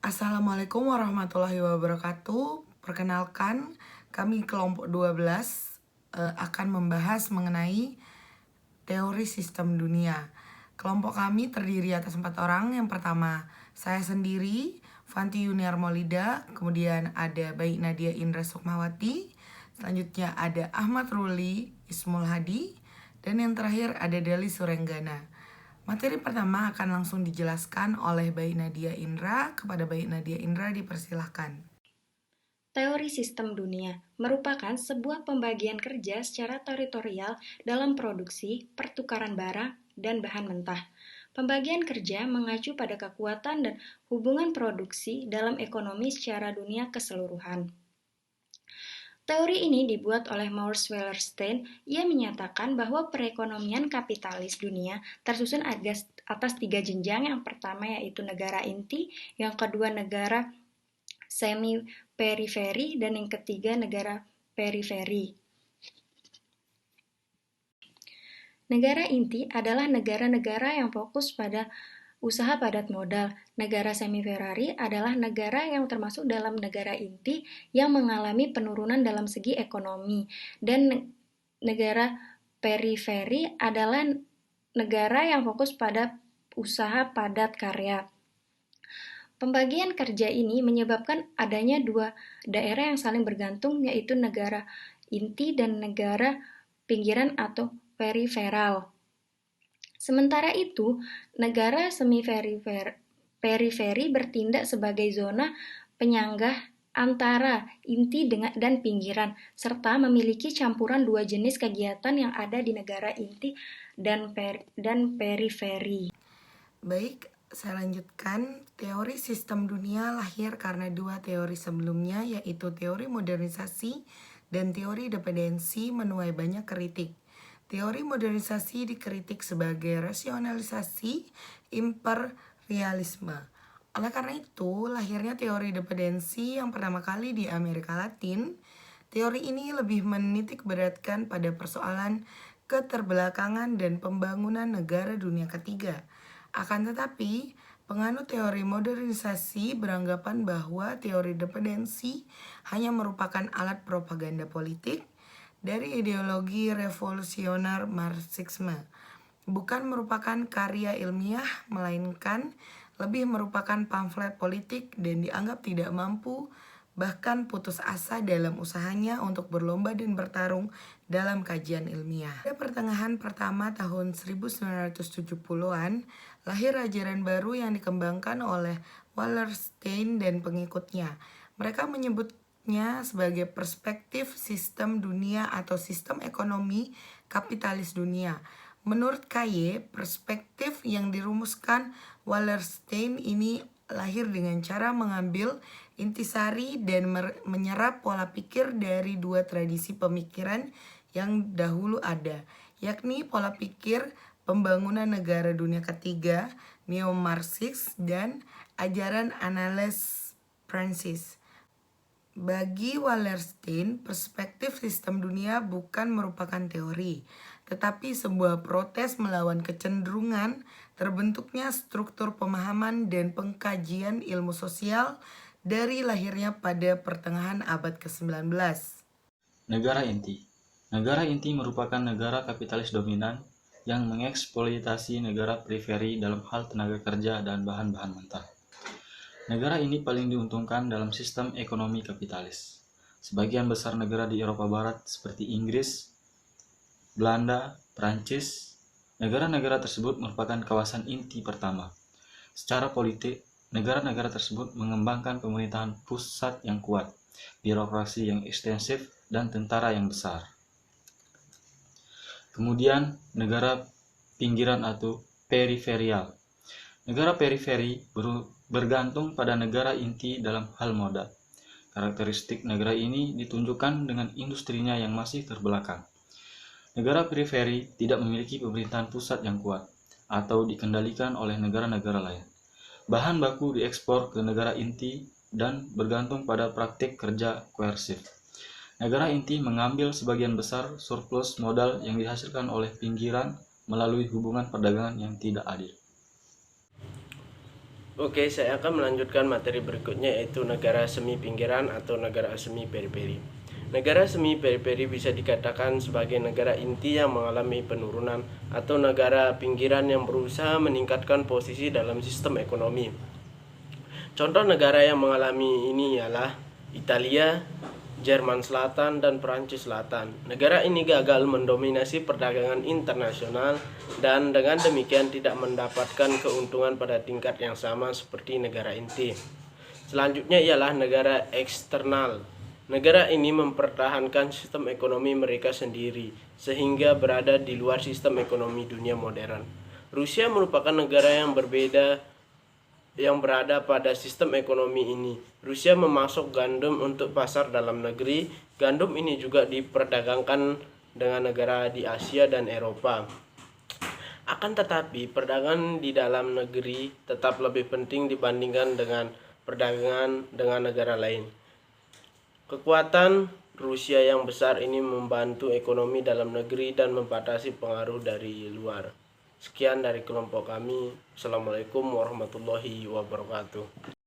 Assalamualaikum warahmatullahi wabarakatuh. Perkenalkan, kami kelompok 12 akan membahas mengenai teori sistem dunia. Kelompok kami terdiri atas 4 orang. Yang pertama, saya sendiri, Fanti Yuniar Maulida. Kemudian ada Baik Nadia Indra Sukmawati. Selanjutnya ada Ahmad Ruli Ismul Hadi. Dan yang terakhir ada Deli Surenggana. Materi pertama akan langsung dijelaskan oleh Baik Nadia Indra. Kepada Baik Nadia Indra dipersilahkan. Teori sistem dunia merupakan sebuah pembagian kerja secara teritorial dalam produksi, pertukaran barang, dan bahan mentah. Pembagian kerja mengacu pada kekuatan dan hubungan produksi dalam ekonomi secara dunia keseluruhan. Teori ini dibuat oleh Maurice Wallerstein. Ia menyatakan bahwa perekonomian kapitalis dunia tersusun atas 3 jenjang. Yang pertama yaitu negara inti, yang kedua negara semi-periferi, dan yang ketiga negara periferi. Negara inti adalah negara-negara yang fokus pada usaha padat modal. Negara semi-periferi adalah negara yang termasuk dalam negara inti yang mengalami penurunan dalam segi ekonomi. Dan negara periferi adalah negara yang fokus pada usaha padat karya. Pembagian kerja ini menyebabkan adanya dua daerah yang saling bergantung, yaitu negara inti dan negara pinggiran atau periferal. Sementara itu, negara semi-periferi bertindak sebagai zona penyanggah antara inti dan pinggiran, serta memiliki campuran dua jenis kegiatan yang ada di negara inti dan periferi. Baik, saya lanjutkan. Teori sistem dunia lahir karena dua teori sebelumnya, yaitu teori modernisasi dan teori dependensi, menuai banyak kritik. Teori modernisasi dikritik sebagai rasionalisasi imperialisme. Oleh karena itu, lahirnya teori dependensi yang pertama kali di Amerika Latin. Teori ini lebih menitik beratkan pada persoalan keterbelakangan dan pembangunan negara dunia ketiga. Akan tetapi, penganut teori modernisasi beranggapan bahwa teori dependensi hanya merupakan alat propaganda politik dari ideologi revolusioner Marxisme, bukan merupakan karya ilmiah, melainkan lebih merupakan pamflet politik dan dianggap tidak mampu, bahkan putus asa dalam usahanya untuk berlomba dan bertarung dalam kajian ilmiah. Pada pertengahan pertama tahun 1970-an, lahir ajaran baru yang dikembangkan oleh Wallerstein dan pengikutnya. Mereka menyebutnya sebagai perspektif sistem dunia atau sistem ekonomi kapitalis dunia. Menurut Kaye, perspektif yang dirumuskan Wallerstein ini lahir dengan cara mengambil intisari dan menyerap pola pikir dari dua tradisi pemikiran yang dahulu ada, yakni pola pikir pembangunan negara dunia ketiga, neo-Marxis, dan ajaran Annales Francis. Bagi Wallerstein, perspektif sistem dunia bukan merupakan teori, tetapi sebuah protes melawan kecenderungan terbentuknya struktur pemahaman dan pengkajian ilmu sosial dari lahirnya pada pertengahan abad ke-19. Negara inti. Negara inti merupakan negara kapitalis dominan yang mengeksploitasi negara periferi dalam hal tenaga kerja dan bahan-bahan mentah. Negara ini paling diuntungkan dalam sistem ekonomi kapitalis. Sebagian besar negara di Eropa Barat seperti Inggris, Belanda, Prancis, negara-negara tersebut merupakan kawasan inti pertama. Secara politik, negara-negara tersebut mengembangkan pemerintahan pusat yang kuat, birokrasi yang ekstensif, dan tentara yang besar. Kemudian, negara pinggiran atau periferial. Negara periferi bergantung pada negara inti dalam hal modal. Karakteristik negara ini ditunjukkan dengan industrinya yang masih terbelakang. Negara periferi tidak memiliki pemerintahan pusat yang kuat atau dikendalikan oleh negara-negara lain. Bahan baku diekspor ke negara inti dan bergantung pada praktik kerja koersif. Negara inti mengambil sebagian besar surplus modal yang dihasilkan oleh pinggiran melalui hubungan perdagangan yang tidak adil. Oke, saya akan melanjutkan materi berikutnya, yaitu negara semi pinggiran atau negara semi periferi. Negara semi periferi bisa dikatakan sebagai negara inti yang mengalami penurunan atau negara pinggiran yang berusaha meningkatkan posisi dalam sistem ekonomi. Contoh negara yang mengalami ini ialah Italia, Jerman Selatan, dan Perancis Selatan. Negara ini gagal mendominasi perdagangan internasional dan dengan demikian tidak mendapatkan keuntungan pada tingkat yang sama seperti negara inti. Selanjutnya ialah negara eksternal. Negara ini mempertahankan sistem ekonomi mereka sendiri sehingga berada di luar sistem ekonomi dunia modern. Rusia merupakan negara yang berbeda yang berada pada sistem ekonomi ini. Rusia memasok gandum untuk pasar dalam negeri. Gandum ini juga diperdagangkan dengan negara di Asia dan Eropa. Akan tetapi, perdagangan di dalam negeri tetap lebih penting dibandingkan dengan perdagangan dengan negara lain. Kekuatan Rusia yang besar ini membantu ekonomi dalam negeri dan membatasi pengaruh dari luar. Sekian dari kelompok kami. Assalamualaikum warahmatullahi wabarakatuh.